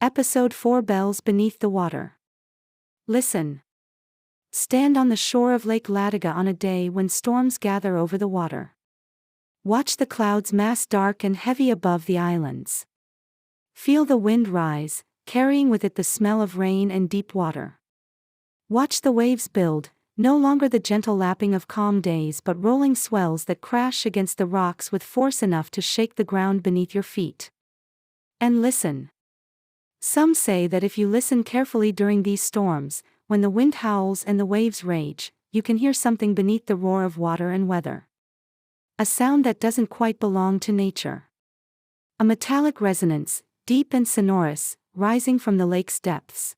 Episode 4: Bells Beneath the Water. Listen. Stand on the shore of Lake Ladoga on a day when storms gather over the water. Watch the clouds mass dark and heavy above the islands. Feel the wind rise, carrying with it the smell of rain and deep water. Watch the waves build, no longer the gentle lapping of calm days but rolling swells that crash against the rocks with force enough to shake the ground beneath your feet. And listen. Some say that if you listen carefully during these storms, when the wind howls and the waves rage, you can hear something beneath the roar of water and weather. A sound that doesn't quite belong to nature. A metallic resonance, deep and sonorous, rising from the lake's depths.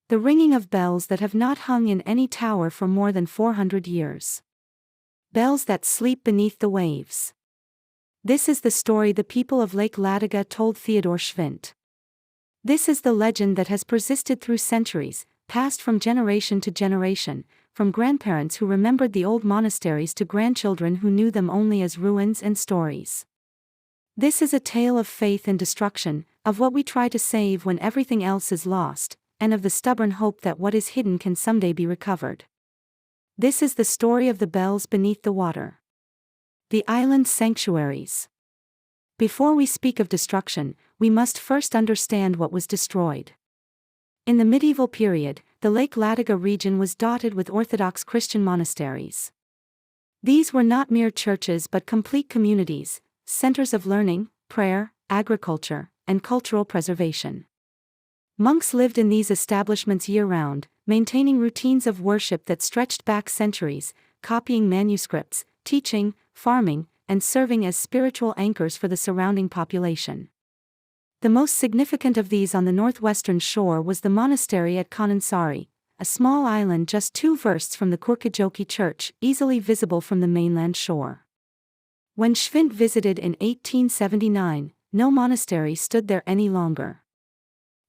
The ringing of bells that have not hung in any tower for more than 400 years. Bells that sleep beneath the waves. This is the story the people of Lake Ladoga told Theodore Schwint. This is the legend that has persisted through centuries, passed from generation to generation, from grandparents who remembered the old monasteries to grandchildren who knew them only as ruins and stories. This is a tale of faith and destruction, of what we try to save when everything else is lost, and of the stubborn hope that what is hidden can someday be recovered. This is the story of the bells beneath the water. The island sanctuaries. Before we speak of destruction, we must first understand what was destroyed. In the medieval period, the Lake Ladoga region was dotted with Orthodox Christian monasteries. These were not mere churches but complete communities, centers of learning, prayer, agriculture, and cultural preservation. Monks lived in these establishments year-round, maintaining routines of worship that stretched back centuries, copying manuscripts, teaching, farming, and serving as spiritual anchors for the surrounding population. The most significant of these on the northwestern shore was the monastery at Kannansaari, a small island just 2 versts from the Kurkijoki church, easily visible from the mainland shore. When Schwint visited in 1879, no monastery stood there any longer.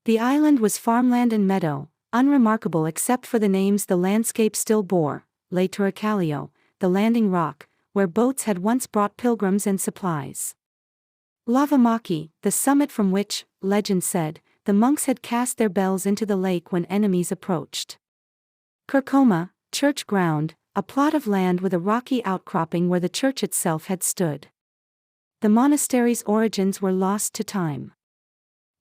The island was farmland and meadow, unremarkable except for the names the landscape still bore: Lake Ladoga, the landing rock, where boats had once brought pilgrims and supplies. Lavamaki, the summit from which, legend said, the monks had cast their bells into the lake when enemies approached. Kirkoma, church ground, a plot of land with a rocky outcropping where the church itself had stood. The monastery's origins were lost to time.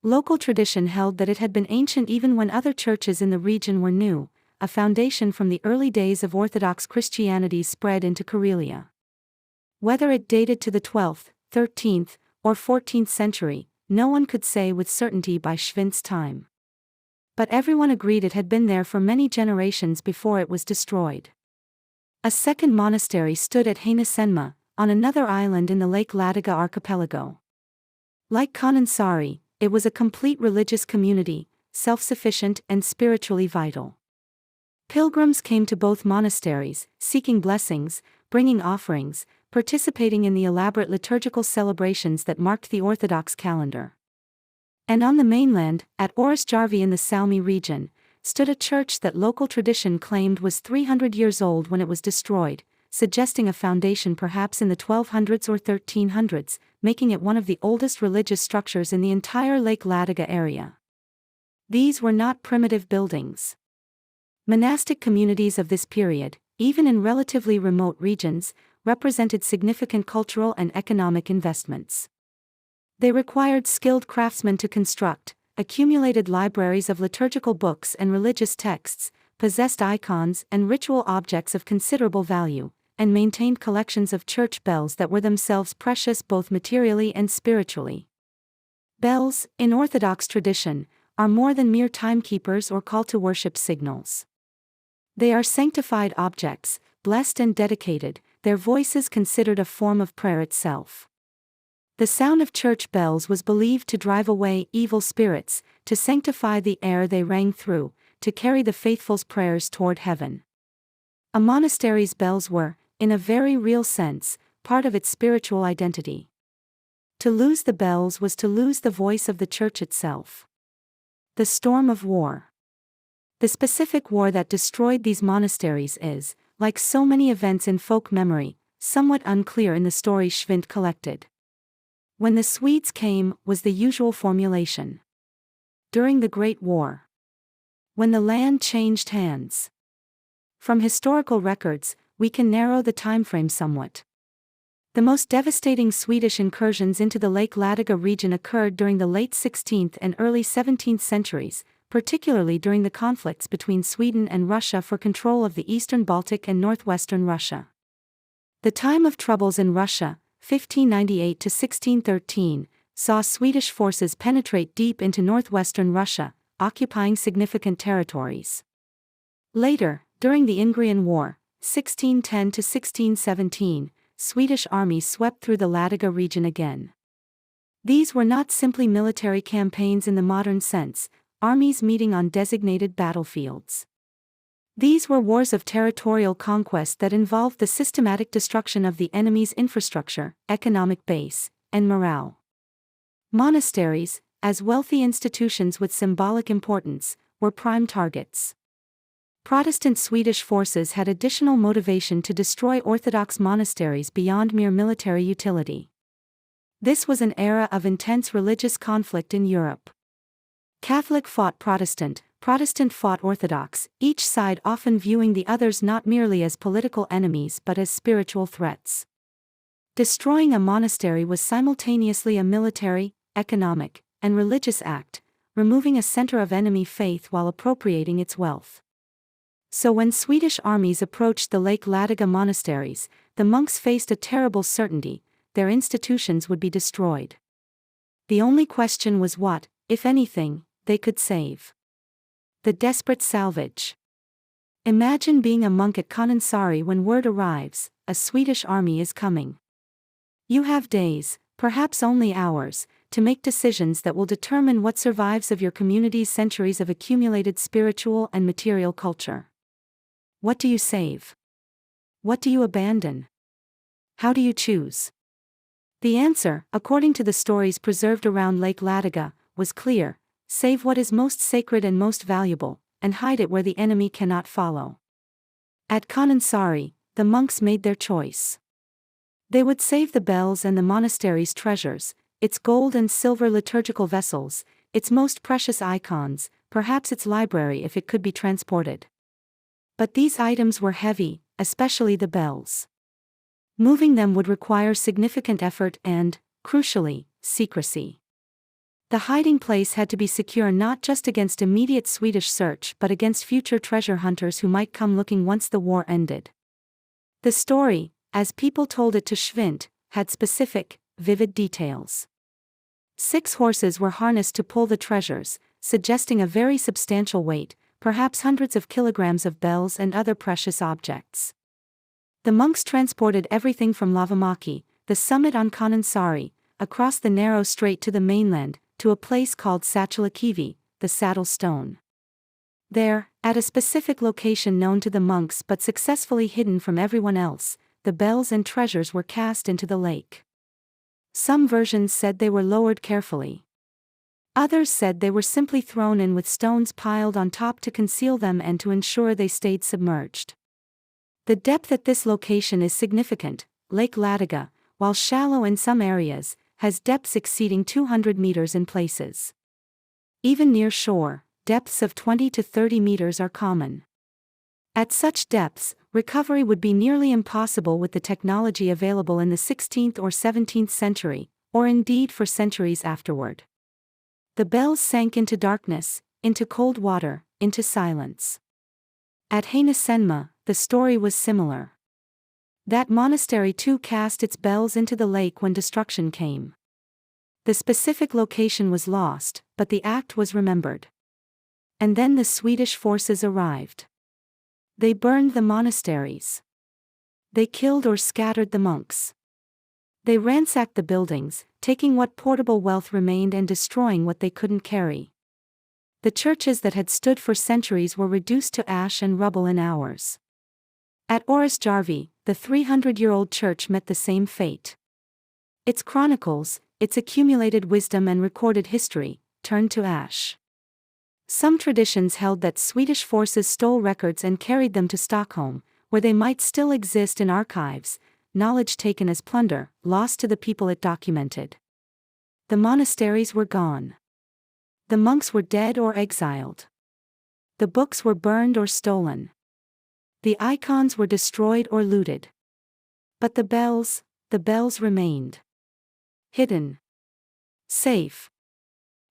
Local tradition held that it had been ancient even when other churches in the region were new, a foundation from the early days of Orthodox Christianity's spread into Karelia. Whether it dated to the 12th, 13th, or 14th century, no one could say with certainty by Schwint's time. But everyone agreed it had been there for many generations before it was destroyed. A second monastery stood at Heinasenma, on another island in the Lake Ladoga archipelago. Like Kannansaari, it was a complete religious community, self-sufficient and spiritually vital. Pilgrims came to both monasteries, seeking blessings, bringing offerings, participating in the elaborate liturgical celebrations that marked the Orthodox calendar. And on the mainland, at Orchestra in the Salmi region, stood a church that local tradition claimed was 300 years old when it was destroyed, suggesting a foundation perhaps in the 1200s or 1300s, making it one of the oldest religious structures in the entire Lake Ladoga area. These were not primitive buildings. Monastic communities of this period, even in relatively remote regions, represented significant cultural and economic investments. They required skilled craftsmen to construct, accumulated libraries of liturgical books and religious texts, possessed icons and ritual objects of considerable value, and maintained collections of church bells that were themselves precious both materially and spiritually. Bells, in Orthodox tradition, are more than mere timekeepers or call to worship signals. They are sanctified objects, blessed and dedicated, their voices considered a form of prayer itself. The sound of church bells was believed to drive away evil spirits, to sanctify the air they rang through, to carry the faithful's prayers toward heaven. A monastery's bells were, in a very real sense, part of its spiritual identity. To lose the bells was to lose the voice of the church itself. The storm of war. The specific war that destroyed these monasteries is, like so many events in folk memory, somewhat unclear in the story Schwint collected. When the Swedes came, was the usual formulation. during the Great War. When the land changed hands. From historical records, we can narrow the timeframe somewhat. The most devastating Swedish incursions into the Lake Ladoga region occurred during the late 16th and early 17th centuries, particularly during the conflicts between Sweden and Russia for control of the eastern Baltic and northwestern Russia. The time of troubles in Russia, 1598 to 1613, saw Swedish forces penetrate deep into northwestern Russia, occupying significant territories. Later, during the Ingrian War, 1610 to 1617, Swedish armies swept through the Ladoga region again. These were not simply military campaigns in the modern sense, armies meeting on designated battlefields. These were wars of territorial conquest that involved the systematic destruction of the enemy's infrastructure, economic base, and morale. Monasteries, as wealthy institutions with symbolic importance, were prime targets. Protestant Swedish forces had additional motivation to destroy Orthodox monasteries beyond mere military utility. This was an era of intense religious conflict in Europe. Catholic fought Protestant, Protestant fought Orthodox, each side often viewing the others not merely as political enemies but as spiritual threats. Destroying a monastery was simultaneously a military, economic, and religious act, removing a center of enemy faith while appropriating its wealth. So when Swedish armies approached the Lake Ladoga monasteries, the monks faced a terrible certainty: their institutions would be destroyed. The only question was what, if anything, they could save. The desperate salvage. Imagine being a monk at Kannansaari when word arrives, a Swedish army is coming. You have days, perhaps only hours, to make decisions that will determine what survives of your community's centuries of accumulated spiritual and material culture. What do you save? What do you abandon? How do you choose? The answer, according to the stories preserved around Lake Ladoga, was clear: save what is most sacred and most valuable, and hide it where the enemy cannot follow. At Kannansaari, the monks made their choice. They would save the bells and the monastery's treasures, its gold and silver liturgical vessels, its most precious icons, perhaps its library if it could be transported. But these items were heavy, especially the bells. Moving them would require significant effort and, crucially, secrecy. The hiding place had to be secure not just against immediate Swedish search but against future treasure hunters who might come looking once the war ended. The story, as people told it to Schwint, had specific, vivid details. 6 horses were harnessed to pull the treasures, suggesting a very substantial weight, perhaps hundreds of kilograms of bells and other precious objects. The monks transported everything from Lavamaki, the summit on Kannansaari, across the narrow strait to the mainland, to a place called Sattalakivi, the saddle stone. There, at a specific location known to the monks but successfully hidden from everyone else, the bells and treasures were cast into the lake. Some versions said they were lowered carefully. Others said they were simply thrown in with stones piled on top to conceal them and to ensure they stayed submerged. The depth at this location is significant. Lake Ladoga, while shallow in some areas, has depths exceeding 200 meters in places. Even near shore, depths of 20 to 30 meters are common. At such depths, recovery would be nearly impossible with the technology available in the 16th or 17th century, or indeed for centuries afterward. The bells sank into darkness, into cold water, into silence. At Heinasenma, the story was similar. That monastery too cast its bells into the lake when destruction came. The specific location was lost, but the act was remembered. And then the Swedish forces arrived. They burned the monasteries. They killed or scattered the monks. They ransacked the buildings, taking what portable wealth remained and destroying what they couldn't carry. The churches that had stood for centuries were reduced to ash and rubble in hours. At Orchestra, the 300-year-old church met the same fate. Its chronicles, its accumulated wisdom and recorded history, turned to ash. Some traditions held that Swedish forces stole records and carried them to Stockholm, where they might still exist in archives, knowledge taken as plunder, lost to the people it documented. The monasteries were gone. The monks were dead or exiled. The books were burned or stolen. The icons were destroyed or looted. But the bells remained. Hidden. Safe.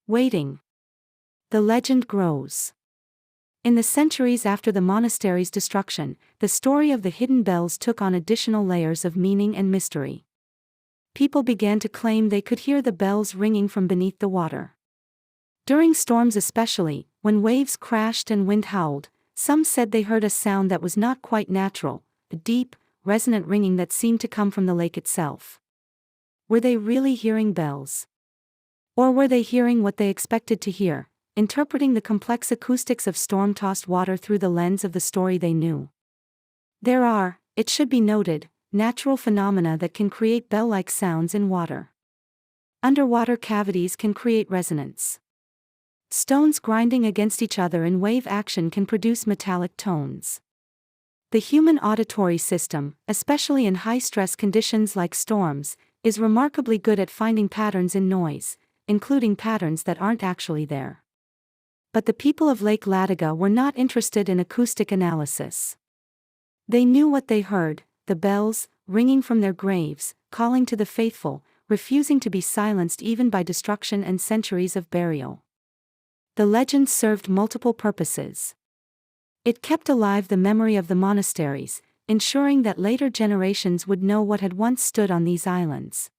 Waiting. The legend grows. In the centuries after the monastery's destruction, the story of the hidden bells took on additional layers of meaning and mystery. People began to claim they could hear the bells ringing from beneath the water. During storms, especially, when waves crashed and wind howled, some said they heard a sound that was not quite natural, a deep, resonant ringing that seemed to come from the lake itself. Were they really hearing bells? Or were they hearing what they expected to hear, interpreting the complex acoustics of storm-tossed water through the lens of the story they knew? There are, it should be noted, natural phenomena that can create bell-like sounds in water. Underwater cavities can create resonance. Stones grinding against each other in wave action can produce metallic tones. The human auditory system, especially in high-stress conditions like storms, is remarkably good at finding patterns in noise, including patterns that aren't actually there. But the people of Lake Ladoga were not interested in acoustic analysis. They knew what they heard, the bells, ringing from their graves, calling to the faithful, refusing to be silenced even by destruction and centuries of burial. The legend served multiple purposes. It kept alive the memory of the monasteries, ensuring that later generations would know what had once stood on these islands.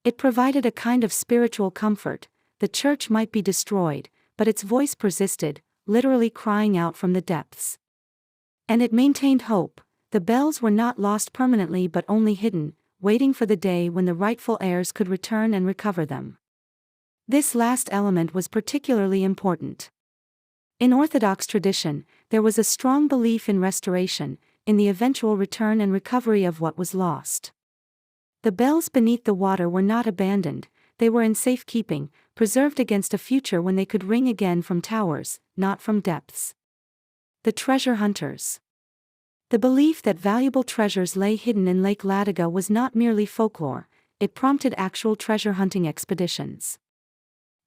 It provided a kind of spiritual comfort. The church might be destroyed, but its voice persisted, literally crying out from the depths. And it maintained hope. The bells were not lost permanently but only hidden, waiting for the day when the rightful heirs could return and recover them. This last element was particularly important. In Orthodox tradition, there was a strong belief in restoration, in the eventual return and recovery of what was lost. The bells beneath the water were not abandoned, they were in safekeeping, preserved against a future when they could ring again from towers, not from depths. The treasure hunters. The belief that valuable treasures lay hidden in Lake Ladoga was not merely folklore, it prompted actual treasure hunting expeditions.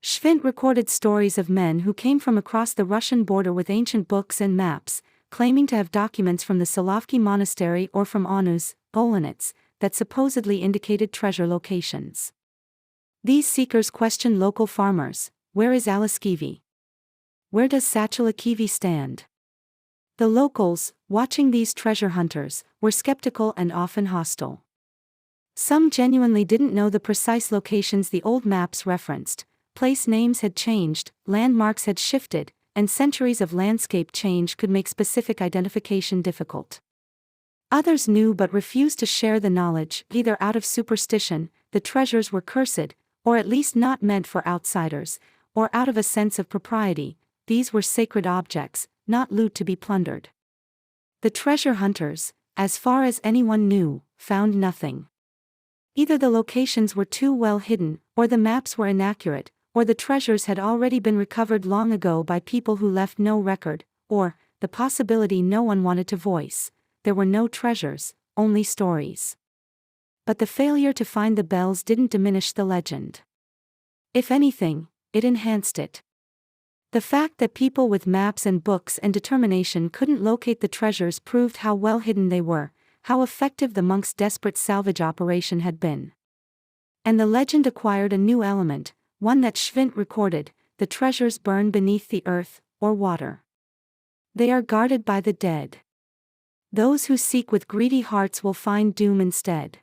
Schwint recorded stories of men who came from across the Russian border with ancient books and maps, claiming to have documents from the Solovki monastery or from Onus, Olonets, that supposedly indicated treasure locations. These seekers questioned local farmers. Where is Alaskivi? Where does Sachalakivi stand? The locals, watching these treasure hunters, were skeptical and often hostile. Some genuinely didn't know the precise locations the old maps referenced. Place names had changed, landmarks had shifted, and centuries of landscape change could make specific identification difficult. Others knew but refused to share the knowledge, either out of superstition, the treasures were cursed, or at least not meant for outsiders, or out of a sense of propriety. These were sacred objects, not loot to be plundered. The treasure hunters, as far as anyone knew, found nothing. Either the locations were too well hidden, or the maps were inaccurate, or the treasures had already been recovered long ago by people who left no record, or, the possibility no one wanted to voice, there were no treasures, only stories. But the failure to find the bells didn't diminish the legend. If anything, it enhanced it. The fact that people with maps and books and determination couldn't locate the treasures proved how well hidden they were, how effective the monks' desperate salvage operation had been. And the legend acquired a new element, one that Schwint recorded: the treasures burn beneath the earth, or water. They are guarded by the dead. Those who seek with greedy hearts will find doom instead.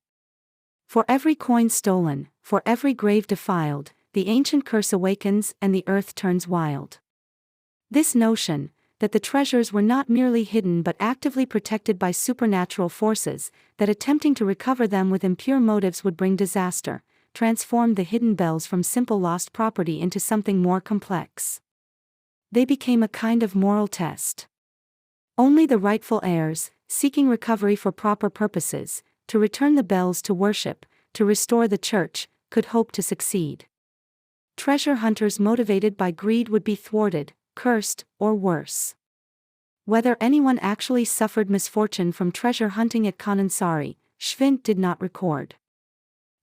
For every coin stolen, for every grave defiled, the ancient curse awakens and the earth turns wild. This notion, that the treasures were not merely hidden but actively protected by supernatural forces, that attempting to recover them with impure motives would bring disaster, transformed the hidden bells from simple lost property into something more complex. They became a kind of moral test. Only the rightful heirs, seeking recovery for proper purposes, to return the bells to worship, to restore the church, could hope to succeed. Treasure hunters motivated by greed would be thwarted, cursed, or worse. Whether anyone actually suffered misfortune from treasure hunting at Kannansaari, Schwint did not record.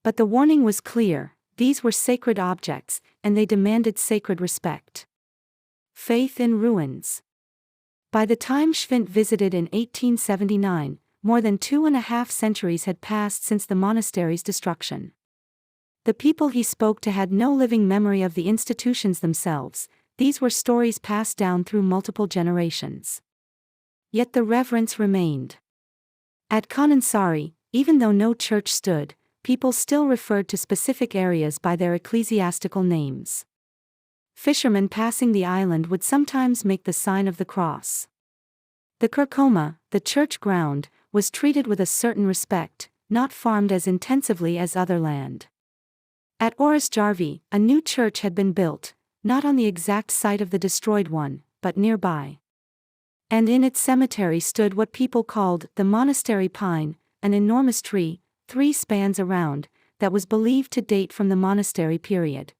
But the warning was clear: These were sacred objects, and they demanded sacred respect. Faith in ruins. By the time Schwint visited in 1879, more than 2.5 centuries had passed since the monastery's destruction. The people he spoke to had no living memory of the institutions themselves. These were stories passed down through multiple generations. Yet the reverence remained. At Kannansaari, even though no church stood, people still referred to specific areas by their ecclesiastical names. Fishermen passing the island would sometimes make the sign of the cross. The kirkoma, the church ground, was treated with a certain respect, not farmed as intensively as other land. At Orchestra, a new church had been built, not on the exact site of the destroyed one, but nearby. And in its cemetery stood what people called the monastery pine, an enormous tree, 3 spans around, that was believed to date from the monastery period.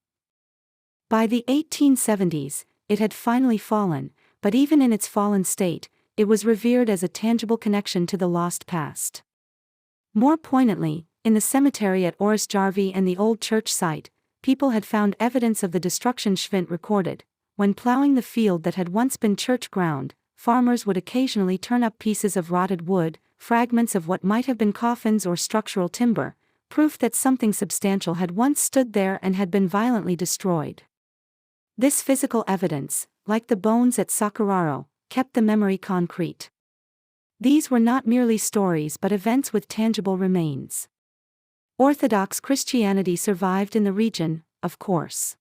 By the 1870s, it had finally fallen, but even in its fallen state, it was revered as a tangible connection to the lost past. More poignantly, in the cemetery at Orchestra and the old church site, people had found evidence of the destruction Schwint recorded. When plowing the field that had once been church ground, farmers would occasionally turn up pieces of rotted wood, fragments of what might have been coffins or structural timber, proof that something substantial had once stood there and had been violently destroyed. This physical evidence, like the bones at Sakuraro, kept the memory concrete. These were not merely stories but events with tangible remains. Orthodox Christianity survived in the region, of course.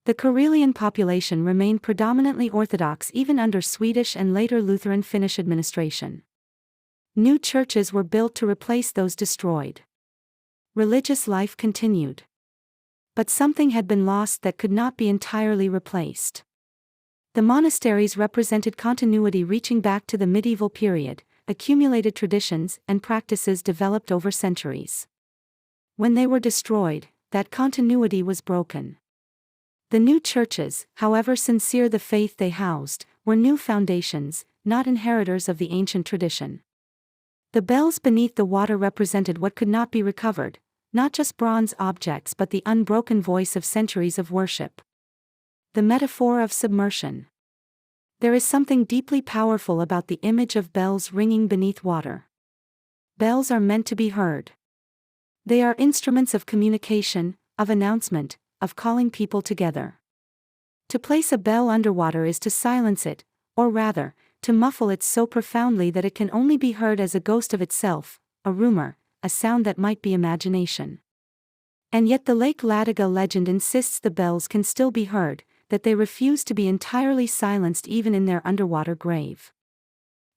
The Karelian population remained predominantly Orthodox even under Swedish and later Lutheran Finnish administration. New churches were built to replace those destroyed. Religious life continued. But something had been lost that could not be entirely replaced. The monasteries represented continuity reaching back to the medieval period, accumulated traditions and practices developed over centuries. When they were destroyed, that continuity was broken. The new churches, however sincere the faith they housed, were new foundations, not inheritors of the ancient tradition. The bells beneath the water represented what could not be recovered, not just bronze objects but the unbroken voice of centuries of worship. The metaphor of submersion. There is something deeply powerful about the image of bells ringing beneath water. Bells are meant to be heard. They are instruments of communication, of announcement, of calling people together. To place a bell underwater is to silence it, or rather, to muffle it so profoundly that it can only be heard as a ghost of itself, a rumor, a sound that might be imagination. And yet the Lake Ladoga legend insists the bells can still be heard, that they refuse to be entirely silenced even in their underwater grave.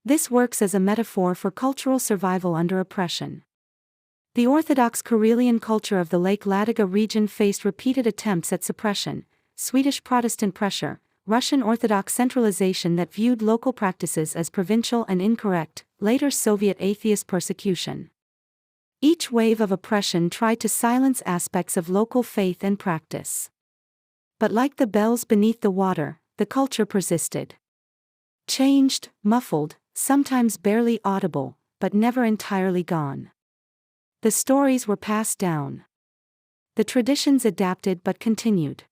This works as a metaphor for cultural survival under oppression. The Orthodox Karelian culture of the Lake Ladoga region faced repeated attempts at suppression, Swedish Protestant pressure, Russian Orthodox centralization that viewed local practices as provincial and incorrect, later Soviet atheist persecution. Each wave of oppression tried to silence aspects of local faith and practice. But like the bells beneath the water, the culture persisted. Changed, muffled, sometimes barely audible, but never entirely gone. The stories were passed down. The traditions adapted but continued.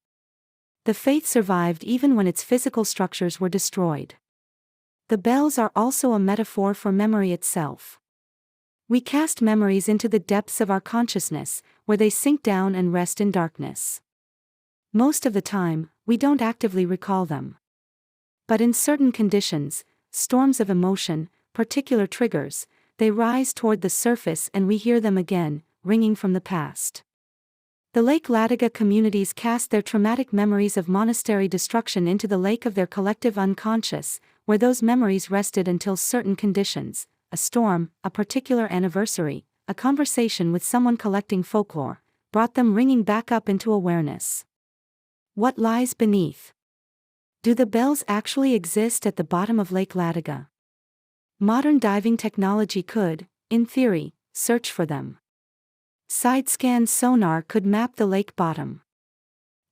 The faith survived even when its physical structures were destroyed. The bells are also a metaphor for memory itself. We cast memories into the depths of our consciousness, where they sink down and rest in darkness. Most of the time, we don't actively recall them. But in certain conditions, storms of emotion, particular triggers, they rise toward the surface and we hear them again, ringing from the past. The Lake Ladoga communities cast their traumatic memories of monastery destruction into the lake of their collective unconscious, where those memories rested until certain conditions, a storm, a particular anniversary, a conversation with someone collecting folklore, brought them ringing back up into awareness. What lies beneath? Do the bells actually exist at the bottom of Lake Ladoga? Modern diving technology could, in theory, search for them. Side-scan sonar could map the lake bottom.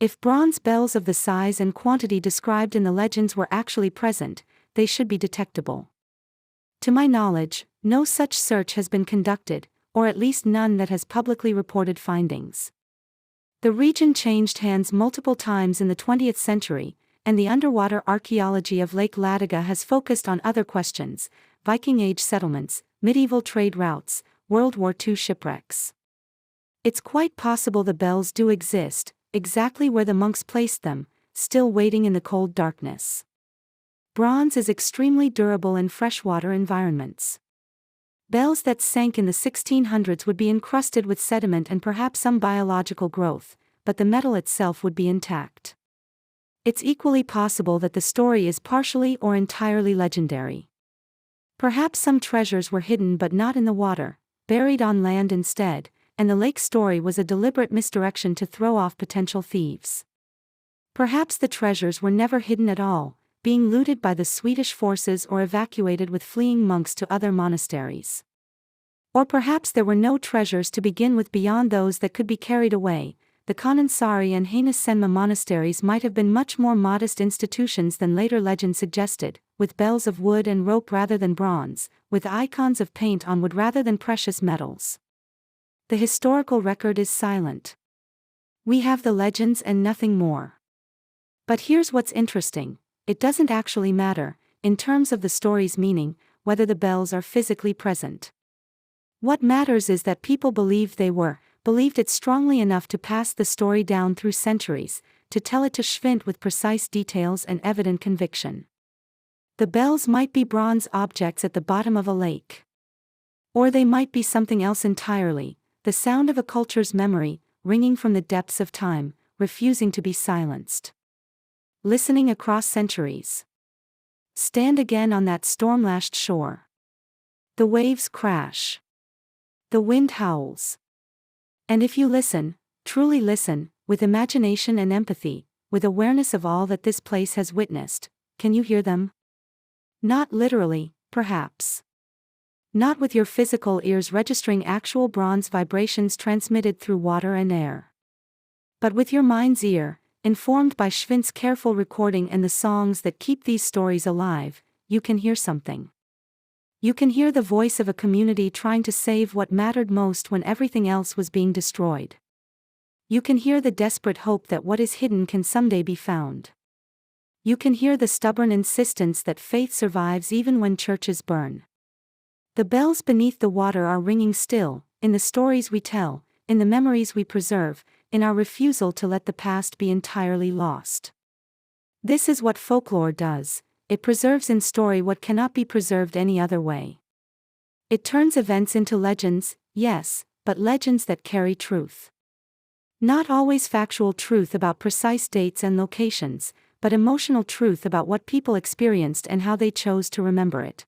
If bronze bells of the size and quantity described in the legends were actually present, they should be detectable. To my knowledge, no such search has been conducted, or at least none that has publicly reported findings. The region changed hands multiple times in the 20th century, and the underwater archaeology of Lake Ladoga has focused on other questions: Viking Age settlements, medieval trade routes, World War II shipwrecks. It's quite possible the bells do exist, exactly where the monks placed them, still waiting in the cold darkness. Bronze is extremely durable in freshwater environments. Bells that sank in the 1600s would be encrusted with sediment and perhaps some biological growth, but the metal itself would be intact. It's equally possible that the story is partially or entirely legendary. Perhaps some treasures were hidden but not in the water, buried on land instead, and the lake story was a deliberate misdirection to throw off potential thieves. Perhaps the treasures were never hidden at all, being looted by the Swedish forces or evacuated with fleeing monks to other monasteries. Or perhaps there were no treasures to begin with beyond those that could be carried away. The Kannansaari and Kannansaari monasteries might have been much more modest institutions than later legend suggested, with bells of wood and rope rather than bronze, with icons of paint on wood rather than precious metals. The historical record is silent. We have the legends and nothing more. But here's what's interesting: it doesn't actually matter, in terms of the story's meaning, whether the bells are physically present. What matters is that people believed it strongly enough to pass the story down through centuries, to tell it to Schwint with precise details and evident conviction. The bells might be bronze objects at the bottom of a lake. Or they might be something else entirely, the sound of a culture's memory, ringing from the depths of time, refusing to be silenced. Listening across centuries. Stand again on that storm-lashed shore. The waves crash. The wind howls. And if you listen, truly listen, with imagination and empathy, with awareness of all that this place has witnessed, can you hear them? Not literally, perhaps. Not with your physical ears registering actual bronze vibrations transmitted through water and air. But with your mind's ear, informed by Schwint's careful recording and the songs that keep these stories alive, you can hear something. You can hear the voice of a community trying to save what mattered most when everything else was being destroyed. You can hear the desperate hope that what is hidden can someday be found. You can hear the stubborn insistence that faith survives even when churches burn. The bells beneath the water are ringing still, in the stories we tell, in the memories we preserve, in our refusal to let the past be entirely lost. This is what folklore does: it preserves in story what cannot be preserved any other way. It turns events into legends, yes, but legends that carry truth. Not always factual truth about precise dates and locations, but emotional truth about what people experienced and how they chose to remember it.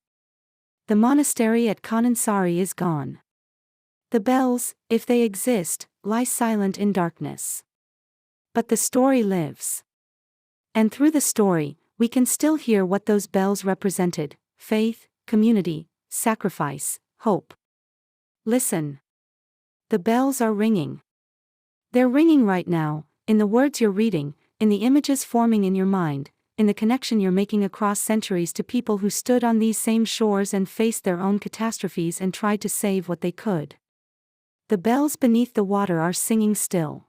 The monastery at Kannansaari is gone. The bells, if they exist, lie silent in darkness. But the story lives. And through the story, we can still hear what those bells represented: faith, community, sacrifice, hope. Listen. The bells are ringing. They're ringing right now, in the words you're reading, in the images forming in your mind, in the connection you're making across centuries to people who stood on these same shores and faced their own catastrophes and tried to save what they could. The bells beneath the water are singing still.